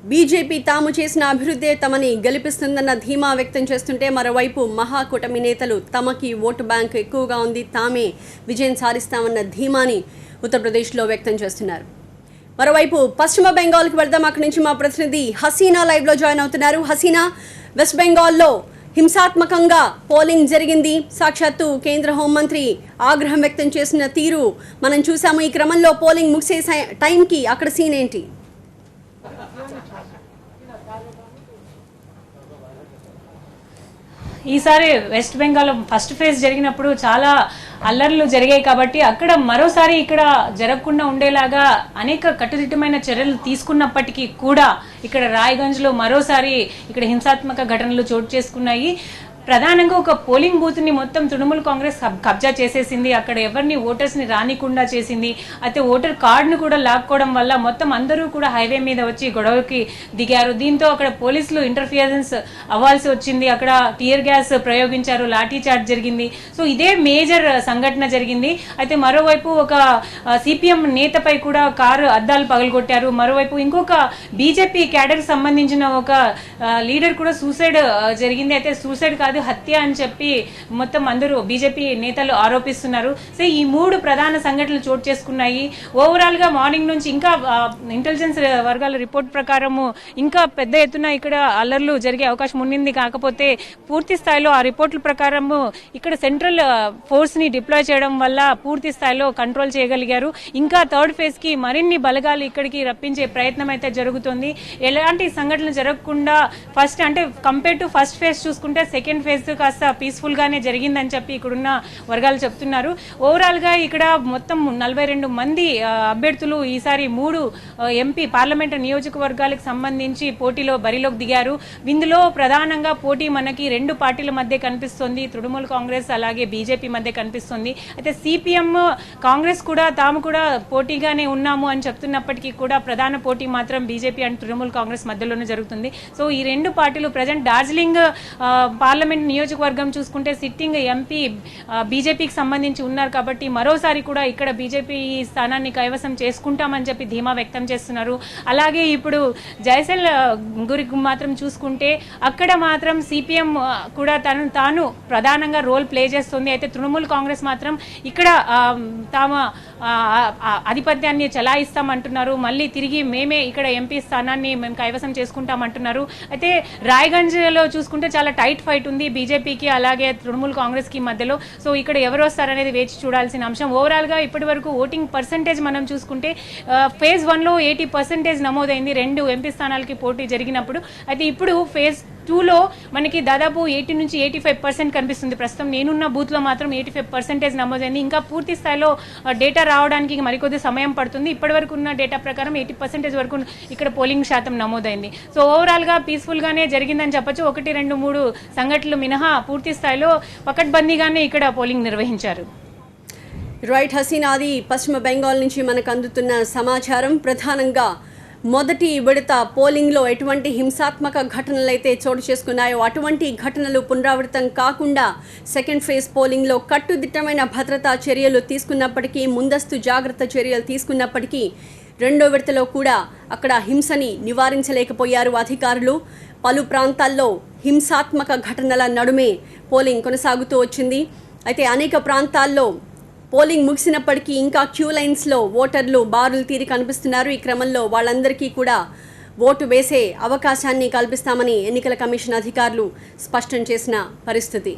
BJP తాము చేసిన అభివృద్ధే తమని గెలిపిస్తుందన్న ధీమా వ్యక్తం చేస్తుంటే మరోవైపు మహాకూటమి నేతలు తమకి ఓటు బ్యాంక్ ఎక్కువగా ఉంది, తామే విజయం సాధిస్తామన్న ధీమాని ఉత్తరప్రదేశ్లో వ్యక్తం చేస్తున్నారు. మరోవైపు పశ్చిమ బెంగాల్కి వెళ్దాం. అక్కడి నుంచి మా ప్రతినిధి హసీనా లైవ్లో జాయిన్ అవుతున్నారు. హసీనా, వెస్ట్ బెంగాల్లో హింసాత్మకంగా పోలింగ్ జరిగింది. సాక్షాత్తు కేంద్ర హోంమంత్రి ఆగ్రహం వ్యక్తం చేసిన తీరు మనం చూసాము. ఈ క్రమంలో పోలింగ్ ముగిసే టైంకి అక్కడ సీన్ ఏంటి? ఈసారి వెస్ట్ బెంగాల్ ఫస్ట్ ఫేజ్ జరిగినప్పుడు చాలా అల్లర్లు జరిగాయి కాబట్టి అక్కడ మరోసారి ఇక్కడ జరగకుండా ఉండేలాగా అనేక కట్టుదిట్టమైన చర్యలు తీసుకున్నప్పటికీ కూడా ఇక్కడ రాయ్గంజ్లో మరోసారి ఇక్కడ హింసాత్మక ఘటనలు చోటు చేసుకున్నాయి. ప్రధానంగా ఒక పోలింగ్ బూత్ని మొత్తం తృణమూల్ కాంగ్రెస్ కబ్జా చేసేసింది. అక్కడ ఎవరిని ఓటర్స్ని రానికుండా చేసింది. అయితే ఓటర్ కార్డును కూడా లాక్కోవడం వల్ల మొత్తం అందరూ కూడా హైవే మీద వచ్చి గొడవకి దిగారు. దీంతో అక్కడ పోలీసులు ఇంటర్ఫియరెన్స్ అవ్వాల్సి వచ్చింది. అక్కడ టియర్ గ్యాస్ ప్రయోగించారు, లాఠీ చార్జ్ జరిగింది. సో ఇదే మేజర్ సంఘటన జరిగింది. అయితే మరోవైపు ఒక సిపిఎం నేతపై కూడా కారు అద్దాలు పగలగొట్టారు. మరోవైపు ఇంకొక బీజేపీ క్యాడర్ సంబంధించిన ఒక లీడర్ కూడా సూసైడ్ జరిగింది. అయితే సూసైడ్ కాదు, హత్య అని చెప్పి మొత్తం అందరూ బీజేపీ నేతలు ఆరోపిస్తున్నారు. సో ఈ మూడు ప్రధాన సంఘటనలు చోటు చేసుకున్నాయి. ఓవరాల్ గా మార్నింగ్ నుంచి ఇంకా ఇంటెలిజెన్స్ వర్గాల రిపోర్ట్ ప్రకారము ఇంకా పెద్ద ఎత్తున ఇక్కడ అల్లర్లు జరిగే అవకాశం ఉండింది. కాకపోతే పూర్తి స్థాయిలో ఆ రిపోర్ట్ల ప్రకారము ఇక్కడ సెంట్రల్ ఫోర్స్ ని డిప్లాయ్ చేయడం వల్ల పూర్తి స్థాయిలో కంట్రోల్ చేయగలిగారు. ఇంకా థర్డ్ ఫేజ్ కి మరిన్ని బలగాలు ఇక్కడికి రప్పించే ప్రయత్నం అయితే జరుగుతుంది. ఎలాంటి సంఘటనలు జరగకుండా ఫస్ట్ అంటే కంపేర్ టు ఫస్ట్ ఫేజ్ చూసుకుంటే సెకండ్ ఫేజ్ కాస్త పీస్ఫుల్ గానే జరిగిందని చెప్పి ఇక్కడున్న వర్గాలు చెప్తున్నారు. ఓవరాల్ గా ఇక్కడ మొత్తం 42 మంది అభ్యర్థులు ఈసారి 3 ఎంపీ పార్లమెంట్ నియోజకవర్గాలకు సంబంధించి పోటీలో బరిలోకి దిగారు. ఇందులో ప్రధానంగా పోటీ మనకి 2 పార్టీల మధ్య కనిపిస్తుంది. తృణమూల్ కాంగ్రెస్ అలాగే బీజేపీ మధ్య కనిపిస్తుంది. అయితే సిపిఎం కాంగ్రెస్ కూడా తాము కూడా పోటీగానే ఉన్నాము అని చెప్తున్నప్పటికీ కూడా ప్రధాన పోటీ మాత్రం బీజేపీ అండ్ తృణమూల్ కాంగ్రెస్ మధ్యలోనే జరుగుతుంది. సో ఈ 2 పార్టీలు ప్రజెంట్ డార్జిలింగ్ పార్లమెంట్ నియోజకవర్గం చూసుకుంటే సిట్టింగ్ ఎంపీ బీజేపీకి సంబంధించి ఉన్నారు కాబట్టి మరోసారి కూడా ఇక్కడ బీజేపీ స్థానాన్ని కైవసం చేసుకుంటామని చెప్పి ధీమా వ్యక్తం చేస్తున్నారు. అలాగే ఇప్పుడు జైసల్ గురికి మాత్రం చూసుకుంటే అక్కడ మాత్రం సిపిఎం కూడా తాను ప్రధానంగా రోల్ ప్లే చేస్తుంది. అయితే తృణమూల్ కాంగ్రెస్ మాత్రం ఇక్కడ తమ ఆధిపత్యాన్ని చెలాయిస్తామంటున్నారు. మళ్ళీ తిరిగి మేమే ఇక్కడ ఎంపీ స్థానాన్ని మేము కైవసం చేసుకుంటామంటున్నారు. అయితే రాయ్గంజ్లో చూసుకుంటే చాలా టైట్ ఫైట్ ఉంది బీజేపీకి అలాగే తృణమూల్ కాంగ్రెస్ కి మధ్యలో. సో ఇక్కడ ఎవరు వస్తారనేది వేచి చూడాల్సిన అంశం. ఓవరాల్ గా ఇప్పటి వరకు ఓటింగ్ పర్సెంటేజ్ మనం చూసుకుంటే ఫేజ్ 1లో 80% నమోదైంది 2 ఎంపీ స్థానాలకి పోటీ జరిగినప్పుడు. అయితే ఇప్పుడు ఫేజ్ 2లో మనకి దాదాపు 80 నుంచి 85% కనిపిస్తుంది. ప్రస్తుతం నేనున్న బూత్ లో మాత్రం 85% నమోదైంది. ఇంకా పూర్తి స్థాయిలో డేటా రావడానికి మరికొద్ది సమయం పడుతుంది. ఇప్పటి వరకు ఉన్న డేటా ప్రకారం 80% వరకు ఇక్కడ పోలింగ్ శాతం నమోదైంది. సో ఓవరాల్ గా పీస్ఫుల్ గానే జరిగిందని చెప్పొచ్చు. 1, 2, 3 సంఘటనలు మినహా పూర్తి స్థాయిలో పకడ్బందీగానే ఇక్కడ పోలింగ్ నిర్వహించారు. రైట్ హసీనా, అది పశ్చిమ బెంగాల్ నుంచి మనకు అందుతున్న సమాచారం. ప్రధానంగా మొదటి విడత పోలింగ్లో ఎటువంటి హింసాత్మక ఘటనలు అయితే చోటు చేసుకున్నాయో అటువంటి ఘటనలు పునరావృతం కాకుండా సెకండ్ ఫేజ్ పోలింగ్లో కట్టుదిట్టమైన భద్రతా చర్యలు తీసుకున్నప్పటికీ, ముందస్తు జాగ్రత్త చర్యలు తీసుకున్నప్పటికీ రెండో విడతలో కూడా అక్కడ హింసని నివారించలేకపోయారు అధికారులు. పలు ప్రాంతాల్లో హింసాత్మక ఘటనల నడుమే పోలింగ్ కొనసాగుతూ వచ్చింది. అయితే అనేక ప్రాంతాల్లో పోలింగ్ ముగిసినప్పటికీ ఇంకా క్యూ లైన్స్లో ఓటర్లు బారులు తీరి కనిపిస్తున్నారు. ఈ క్రమంలో వాళ్ళందరికీ కూడా ఓటు వేసే అవకాశాన్ని కల్పిస్తామని ఎన్నికల కమిషన్ అధికారులు స్పష్టం చేసిన పరిస్థితి.